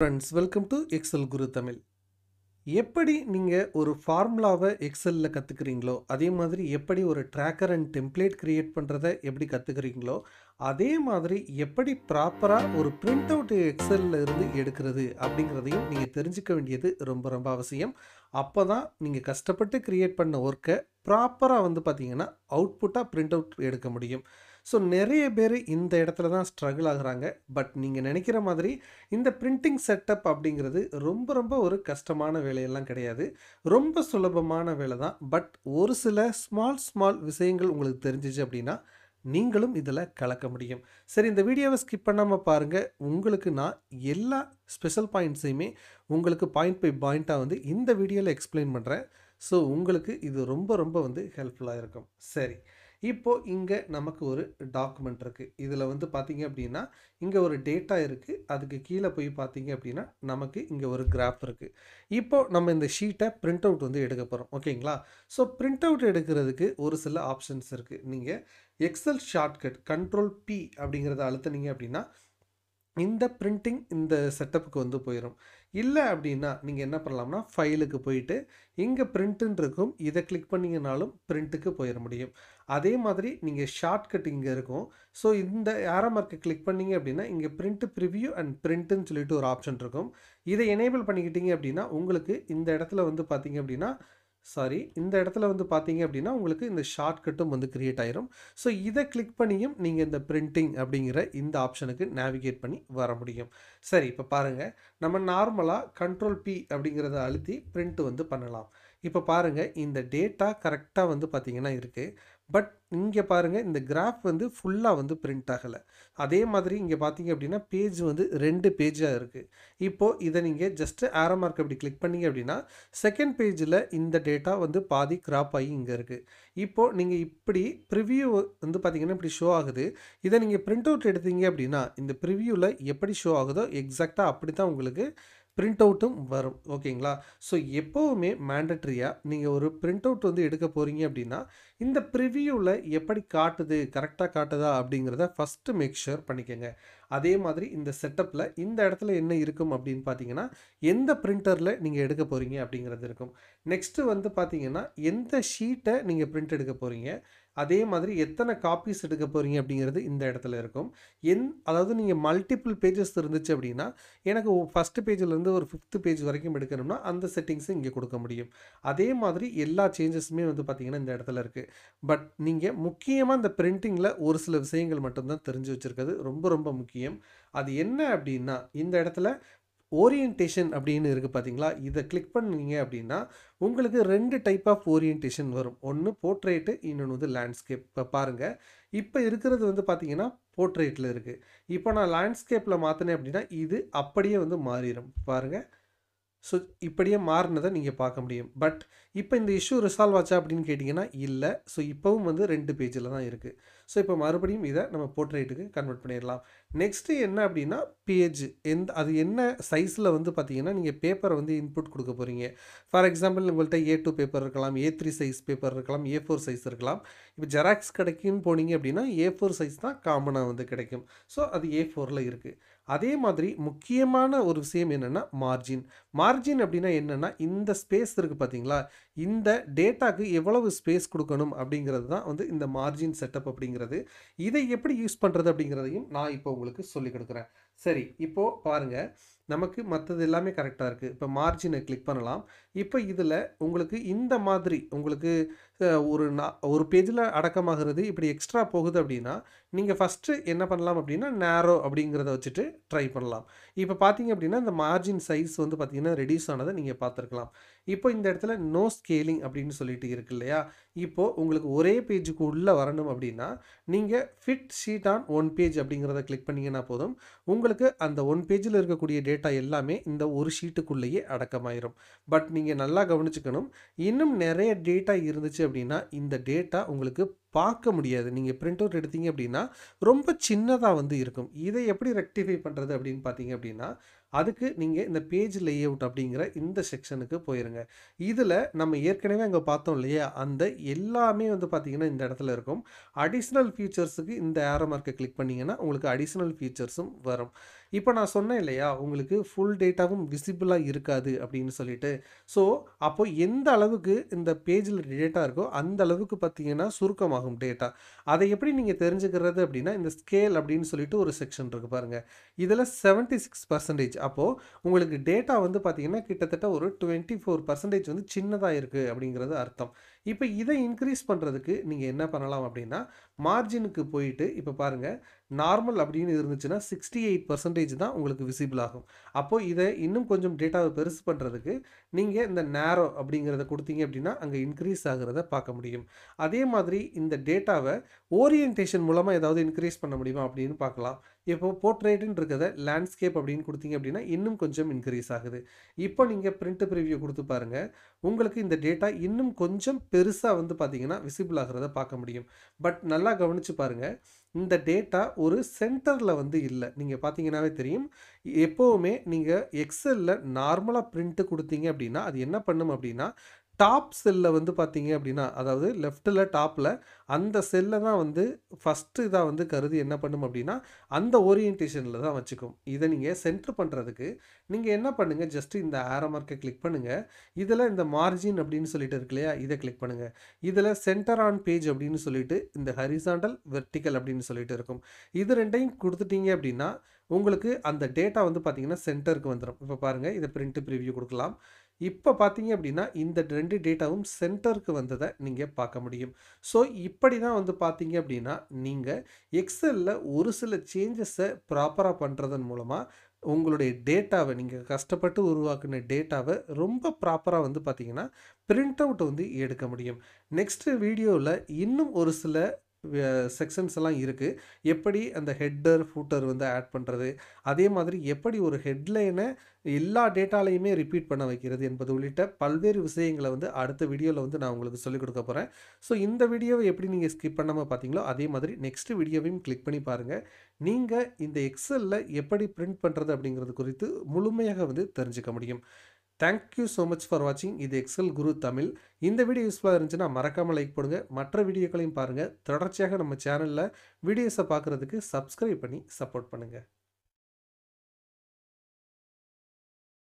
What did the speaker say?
Friends welcome to XL குரு தமிழ். எப்படி நீங்கள் ஒரு ஃபார்முலாவை எக்ஸலில் கற்றுக்குறீங்களோ அதே மாதிரி எப்படி ஒரு ட்ராக்கர் அண்ட் டெம்ப்ளேட் க்ரியேட் பண்ணுறதை எப்படி கற்றுக்குறீங்களோ அதே மாதிரி எப்படி ப்ராப்பராக ஒரு பிரிண்ட் அவுட் எக்ஸலில் இருந்து எடுக்கிறது அப்படிங்கிறதையும் நீங்கள் தெரிஞ்சுக்க வேண்டியது ரொம்ப ரொம்ப அவசியம். அப்போ தான் நீங்கள் கஷ்டப்பட்டு க்ரியேட் பண்ண ஒர்க்கை ப்ராப்பராக பார்த்தீங்கன்னா அவுட்புட்டாக பிரிண்ட் அவுட் எடுக்க முடியும். ஸோ நிறைய பேர் இந்த இடத்துல தான் ஸ்ட்ரகிள் ஆகுறாங்க. பட் நீங்கள் நினைக்கிற மாதிரி இந்த பிரிண்டிங் செட்டப் அப்படிங்கிறது ரொம்ப ரொம்ப ஒரு கஷ்டமான வேலையெல்லாம் கிடையாது. ரொம்ப சுலபமான வேலை தான். பட் ஒரு சில ஸ்மால் விஷயங்கள் உங்களுக்கு தெரிஞ்சிச்சு அப்படின்னா நீங்களும் இதில் கலக்க முடியும். சரி, இந்த வீடியோவை ஸ்கிப் பண்ணாமல் பாருங்கள். உங்களுக்கு நான் எல்லா ஸ்பெஷல் பாயிண்ட்ஸையுமே உங்களுக்கு பாயிண்ட் பை பாயிண்ட்டாக இந்த வீடியோவில் எக்ஸ்பிளைன் பண்ணுறேன். ஸோ உங்களுக்கு இது ரொம்ப ரொம்ப ஹெல்ப்ஃபுல்லாக இருக்கும். சரி, இப்போது இங்கே நமக்கு ஒரு டாக்குமெண்ட் இருக்குது. இதில் பார்த்தீங்க அப்படின்னா இங்கே ஒரு டேட்டா இருக்குது. அதுக்கு கீழே போய் பார்த்தீங்க அப்படின்னா நமக்கு இங்கே ஒரு கிராஃப் இருக்குது. இப்போது நம்ம இந்த ஷீட்டை பிரிண்ட் அவுட் எடுக்க போகிறோம். ஓகேங்களா? ஸோ பிரிண்ட் அவுட் எடுக்கிறதுக்கு ஒரு சில ஆப்ஷன்ஸ் இருக்குது. நீங்கள் எக்ஸல் ஷார்ட்கட் Ctrl+P அப்படிங்கிறத அழுத்துனீங்க அப்படின்னா இந்த பிரிண்டிங் இந்த செட்டப்புக்கு போயிடும். இல்லை அப்படின்னா நீங்கள் என்ன பண்ணலாம்னா ஃபைலுக்கு போயிட்டு இங்கே பிரிண்ட்டுன்னு இருக்கும், இதை கிளிக் பண்ணிங்கனாலும் பிரிண்ட்டுக்கு போயிட முடியும். அதே மாதிரி நீங்கள் ஷார்ட்கட் இங்கே இருக்கும். ஸோ இந்த ஏரோ மார்க்கை கிளிக் பண்ணிங்க அப்படின்னா இங்கே பிரிண்ட் ப்ரிவ்யூ அண்ட் பிரிண்ட்டுன்னு சொல்லிட்டு ஒரு ஆப்ஷன் இருக்கும். இதை எனேபிள் பண்ணிக்கிட்டீங்க அப்படின்னா உங்களுக்கு இந்த இடத்துல பார்த்தீங்க அப்படின்னா இந்த இடத்துல பார்த்தீங்க அப்படின்னா உங்களுக்கு இந்த ஷார்ட்கட்டும் கிரியேட் ஆயிரும். ஸோ இதை கிளிக் பண்ணியும் நீங்கள் இந்த பிரிண்டிங் அப்படிங்கிற இந்த ஆப்ஷனுக்கு நேவிகேட் பண்ணி வர முடியும். சரி, இப்போ பாருங்கள், நம்ம நார்மலாக Ctrl+P அப்படிங்கிறத அழுத்தி பிரிண்ட் பண்ணலாம். இப்போ பாருங்கள், இந்த டேட்டா கரெக்டாக பார்த்தீங்கன்னா இருக்குது. பட் இங்கே பாருங்கள், இந்த கிராஃப் ஃபுல்லாக பிரிண்ட் ஆகலை. அதே மாதிரி இங்கே பார்த்தீங்க அப்படின்னா பேஜ் 2 பேஜாக இருக்குது. இப்போது இதை நீங்கள் ஜஸ்ட்டு ஏரோ மார்க் அப்படி கிளிக் பண்ணிங்க அப்படின்னா செகண்ட் பேஜில் இந்த டேட்டா பாதி கிராப் ஆகி இங்கே இருக்குது. இப்போது நீங்கள் இப்படி ப்ரிவ்யூ பார்த்தீங்கன்னா இப்படி ஷோ ஆகுது. இதை நீங்கள் பிரிண்ட் அவுட் எடுத்தீங்க அப்படின்னா இந்த ப்ரிவ்யூவில் எப்படி ஷோ ஆகுதோ எக்ஸாக்டாக அப்படி தான் உங்களுக்கு பிரிண்ட் அவுட்டும் வரும். ஓகேங்களா? ஸோ எப்போவுமே மேண்டட்ரியாக நீங்கள் ஒரு பிரிண்ட் அவுட் எடுக்க போகிறீங்க அப்படின்னா இந்த ப்ரிவ்யூவில் எப்படி காட்டுது, கரெக்டாக காட்டுதா அப்படிங்கிறத ஃபஸ்ட்டு மேக் ஷூர் பண்ணிக்கோங்க. அதே மாதிரி இந்த செட்டப்பில் இந்த இடத்துல என்ன இருக்கும் அப்படின்னு பார்த்தீங்கன்னா எந்த பிரிண்டரில் நீங்கள் எடுக்க போகிறீங்க அப்படிங்கிறது இருக்கும். நெக்ஸ்ட்டு பார்த்தீங்கன்னா எந்த ஷீட்டை நீங்கள் பிரிண்ட் எடுக்க போகிறீங்க, அதே மாதிரி எத்தனை காப்பீஸ் எடுக்க போகிறீங்க அப்படிங்கிறது இந்த இடத்துல இருக்கும். அதாவது நீங்கள் மல்டிபிள் பேஜஸ் இருந்துச்சு அப்படின்னா எனக்கு ஃபஸ்ட்டு பேஜிலேருந்து ஒரு 5th பேஜ் வரைக்கும் எடுக்கணும்னா அந்த செட்டிங்ஸை இங்கே கொடுக்க முடியும். அதே மாதிரி எல்லா சேஞ்சஸுமே பார்த்தீங்கன்னா இந்த இடத்துல இருக்குது. பட் நீங்கள் முக்கியமாக இந்த பிரிண்டிங்கில் ஒரு சில விஷயங்கள் மட்டும்தான் தெரிஞ்சு வச்சுருக்கிறது ரொம்ப ரொம்ப முக்கியம். அது என்ன அப்படின்னா இந்த இடத்துல ஓரியன்டேஷன் அப்படின்னு இருக்குது பார்த்தீங்களா? இதை கிளிக் பண்ணீங்க அப்படின்னா உங்களுக்கு 2 டைப் ஆஃப் ஓரியன்டேஷன் வரும். ஒன்று போர்ட்ரேட்டு, இன்னொன்று லேண்ட்ஸ்கேப். இப்போ பாருங்கள், இப்போ இருக்கிறது பார்த்தீங்கன்னா போர்ட்ரேட்டில் இருக்குது. இப்போ நான் லேண்ட்ஸ்கேப்பில் மாற்றினேன் அப்படின்னா இது அப்படியே மாறிடும். பாருங்கள், ஸோ இப்படியே மாறினதை நீங்கள் பார்க்க முடியும். பட் இப்போ இந்த இஷ்யூ ரிசால்வ் ஆச்சா அப்படின்னு கேட்டிங்கன்னா இல்லை. ஸோ இப்போவும் 2 பேஜில் தான் இருக்குது. ஸோ இப்போ மறுபடியும் இதை நம்ம போர்ட்ரேட்டுக்கு கன்வெர்ட் பண்ணிடலாம். நெக்ஸ்ட்டு என்ன அப்படின்னா பேஜ் அது என்ன சைஸில் பார்த்தீங்கன்னா நீங்கள் பேப்பரை இன்புட் கொடுக்க போகிறீங்க. ஃபார் எக்ஸாம்பிள் உங்கள்கிட்ட A2 பேப்பர் இருக்கலாம், A3 சைஸ் பேப்பர் இருக்கலாம், A4 சைஸ் இருக்கலாம். இப்போ ஜெராக்ஸ் கடைக்குன்னு போனீங்க அப்படின்னா A4 சைஸ் தான் காமனாக கிடைக்கும். ஸோ அது A4ல் இருக்குது. அதே மாதிரி முக்கியமான ஒரு விஷயம் என்னென்னா மார்ஜின் அப்படின்னா என்னென்னா இந்த ஸ்பேஸ் இருக்குது பார்த்தீங்களா, இந்த டேட்டாக்கு எவ்வளவு ஸ்பேஸ் கொடுக்கணும் அப்படிங்கிறது தான் இந்த மார்ஜின் செட்டப் அப்படிங்கிறது. இதை எப்படி யூஸ் பண்ணுறது அப்படிங்கிறதையும் நான் இப்போ உங்களுக்கு சொல்லிக் கொடுக்குறேன். சரி, இப்போது பாருங்கள், நமக்கு மற்றது எல்லாமே கரெக்டாக இருக்குது. இப்போ மார்ஜினை கிளிக் பண்ணலாம். இப்போ இதில் உங்களுக்கு இந்த மாதிரி உங்களுக்கு ஒரு பேஜில் அடக்கமாகிறது இப்படி எக்ஸ்ட்ரா போகுது அப்படின்னா நீங்கள் ஃபஸ்ட்டு என்ன பண்ணலாம் அப்படின்னா நேரோ அப்படிங்கிறத வச்சுட்டு ட்ரை பண்ணலாம். இப்போ பார்த்தீங்க அப்படின்னா இந்த மார்ஜின் சைஸ் பார்த்தீங்கன்னா ரெடியூஸ் ஆனதை நீங்கள் பார்த்துருக்கலாம். இப்போ இந்த இடத்துல நோ ஸ்கேலிங் அப்படின்னு சொல்லிட்டு இருக்கு இல்லையா? இப்போது உங்களுக்கு ஒரே பேஜுக்கு உள்ளே வரணும் அப்படின்னா நீங்கள் ஃபிட் ஷீட் ஆன் 1 பேஜ் அப்படிங்கிறத கிளிக் பண்ணிங்கன்னா போதும். உங்களுக்கு அந்த 1 பேஜில் இருக்கக்கூடிய டேட்டா எல்லாமே இந்த ஒரு ஷீட்டுக்குள்ளேயே அடக்கமாயிரும். பட் நீங்கள் நல்லா கவனிச்சுக்கணும், இன்னும் நிறைய டேட்டா இருந்துச்சு அப்படின்னா இந்த டேட்டா உங்களுக்கு பார்க்க முடியாது. நீங்கள் பிரிண்ட் அவுட் எடுத்தீங்க அப்படின்னா ரொம்ப சின்னதாக இருக்கும். இதை எப்படி ரெக்டிஃபை பண்ணுறது அப்படின்னு பார்த்தீங்க அப்படின்னா அதுக்கு நீங்கள் இந்த பேஜ் லேஅவுட் அப்படிங்கிற இந்த செக்ஷனுக்கு போயிருங்க. இதில் நம்ம ஏற்கனவே அங்கே பார்த்தோம் இல்லையா, அந்த எல்லாமே பார்த்தீங்கன்னா இந்த இடத்துல இருக்கும். அடிஷ்னல் ஃபீச்சர்ஸுக்கு இந்த ஏரோ மார்க்கை கிளிக் பண்ணிங்கன்னா உங்களுக்கு அடிஷ்னல் ஃபீச்சர்ஸும் வரும். இப்போ நான் சொன்னேன் இல்லையா, உங்களுக்கு ஃபுல் டேட்டாவும் விசிபிளா இருக்காது அப்படின்னு சொல்லிட்டு. ஸோ, அப்போ எந்த அளவுக்கு இந்த பேஜ்ல டேட்டா இருக்கோ, அந்த அளவுக்கு பார்த்தீங்கன்னா சுருக்கமாகும் டேட்டா. அதை எப்படி நீங்க தெரிஞ்சுக்கிறது அப்படின்னா, இந்த ஸ்கேல் அப்படின்னு சொல்லிட்டு ஒரு செக்ஷன் இருக்கு பாருங்க. இதில 76% அப்போ உங்களுக்கு டேட்டா வந்து பார்த்தீங்கன்னா, கிட்டத்தட்ட ஒரு 24% வந்து சின்னதா இருக்கு அப்படிங்கிறது அர்த்தம். இப்ப இத இன்கிரீஸ் பண்றதுக்கு நீங்க என்ன பண்ணலாம் அப்படின்னா, மார்ஜினுக்கு போயிட்டு இப்ப பாருங்க, நார்மல் அப்படின்னு இருந்துச்சுன்னா 68% தான் உங்களுக்கு விசிபிள் ஆகும். அப்போ இத இன்னும் கொஞ்சம் டேட்டாவ பெருசு பண்றதுக்கு, நீங்க இந்த நேரோ அப்படிங்கிறத குடுத்தீங்க அப்படின்னா, அங்க இன்கிரீஸ் ஆகுறத பார்க்க முடியும். அதே மாதிரி இந்த டேட்டாவ ஓரியன்டேஷன் மூலமா ஏதாவது இன்கிரீஸ் பண்ண முடியுமா அப்படின்னு பார்க்கலாம். இப்போ போர்ட்ரெய்ட்ன்னு இருக்கிறத லேண்ட்ஸ்கேப் அப்படின்னு குடுத்தீங்க அப்படின்னா, இன்னும் கொஞ்சம் இன்கிரீஸ் ஆகுது. இப்போ நீங்க பிரிண்ட் பிரிவ்யூ குடுத்து பாருங்க. உங்களுக்கு இந்த டேட்டா இன்னும் கொஞ்சம் பெருசா வந்து பார்த்தீங்கன்னா, விசிபிள் ஆகுறத பார்க்க முடியும். பட் நல்லா கவனிச்சு பாருங்க. இந்த டேட்டா ஒரு சென்டர்ல வந்து இல்ல. நீங்க பார்த்தீங்கன்னாவே தெரியும். எப்பவுமே நீங்க எக்ஸெல்ல நார்மலா பிரிண்ட் குடுத்தீங்க அப்படின்னா, அது என்ன பண்ணும் அப்படின்னா, டாப் செல்ல வந்து பார்த்தீங்க அப்படின்னா, அதாவது லெஃப்ட்ல டாப்ல அந்த செல்ல தான் வந்து ஃபர்ஸ்ட் இதா வந்து கருதி என்ன பண்ணும் அப்படின்னா, அந்த ஓரியன்டேஷன்ல தான் வச்சுக்கும். இத நீங்க சென்டர் பண்றதுக்கு, நீங்க என்ன பண்ணுங்க, ஜஸ்ட் இந்த ஆரோ மார்க்க கிளிக் பண்ணுங்க. இதுல இந்த மார்ஜின் அப்படின்னு சொல்லிட்டு இருக்கு இல்லையா? இத கிளிக் பண்ணுங்க. இதுல சென்டர் ஆன் பேஜ் அப்படின்னு சொல்லிட்டு, இந்த ஹரிசாண்டல், வெர்டிகல் அப்படின்னு சொல்லிட்டு இருக்கும். இது 2யும் குடுத்துட்டீங்க அப்படின்னா, உங்களுக்கு அந்த டேட்டா வந்து பார்த்தீங்கன்னா, சென்டருக்கு வந்துரும். இப்ப பாருங்க, இத பிரிண்ட் பிரிவ்யூ குடுக்கலாம். இப்ப பார்த்தீங்க அப்படின்னா, இந்த 2 டேட்டாவும் சென்டருக்கு வந்தத நீங்க பார்க்க முடியும். ஸோ, இப்படி தான் வந்து பார்த்தீங்க அப்படின்னா, நீங்க எக்ஸெல்ல ஒரு சில சேஞ்சஸ ப்ராப்பரா பண்றதன் மூலமா, உங்களுடைய டேட்டாவ நீங்க கஷ்டப்பட்டு உருவாக்குன டேட்டாவ ரொம்ப ப்ராப்பரா வந்து பார்த்தீங்கன்னா, பிரிண்ட் அவுட் வந்து எடுக்க முடியும். நெக்ஸ்ட் வீடியோல இன்னும் ஒரு சில செக்ஷன்ஸ் எல்லாம் இருக்கு. எப்படி அந்த ஹெட்டர், ஃபூட்டர் வந்து ஆட் பண்றது, அதே மாதிரி எப்படி ஒரு ஹெட்லைன எல்லா டேட்டாலயுமே ரிப்பீட் பண்ண வைக்கிறது என்பது உள்ளிட்ட பல்வேறு விஷயங்கள வந்து அடுத்த வீடியோல வந்து நான் உங்களுக்கு சொல்லிக் குடுக்க போறேன். ஸோ இந்த வீடியோவ எப்படி நீங்க ஸ்கிப் பண்ணாம பார்த்தீங்களோ, அதே மாதிரி நெக்ஸ்ட் வீடியோவையும் கிளிக் பண்ணி பாருங்க. நீங்க இந்த எக்ஸெல்ல எப்படி பிரிண்ட் பண்றது அப்படிங்கிறது குறித்து முழுமையாக வந்து தெரிஞ்சுக்க முடியும். Thank you so much for வாட்சிங். இது எக்ஸெல் குரு தமிழ். இந்த வீடியோ யூஸ்ஃபுல்லா இருந்துச்சுன்னா மறக்காம லைக் போடுங்க. மற்ற வீடியோக்களையும் பாருங்க. தொடர்ச்சியாக நம்ம சேனல்ல வீடியோஸ பார்க்குறதுக்கு சப்ஸ்கிரைப் பண்ணி சப்போர்ட் பண்ணுங்க.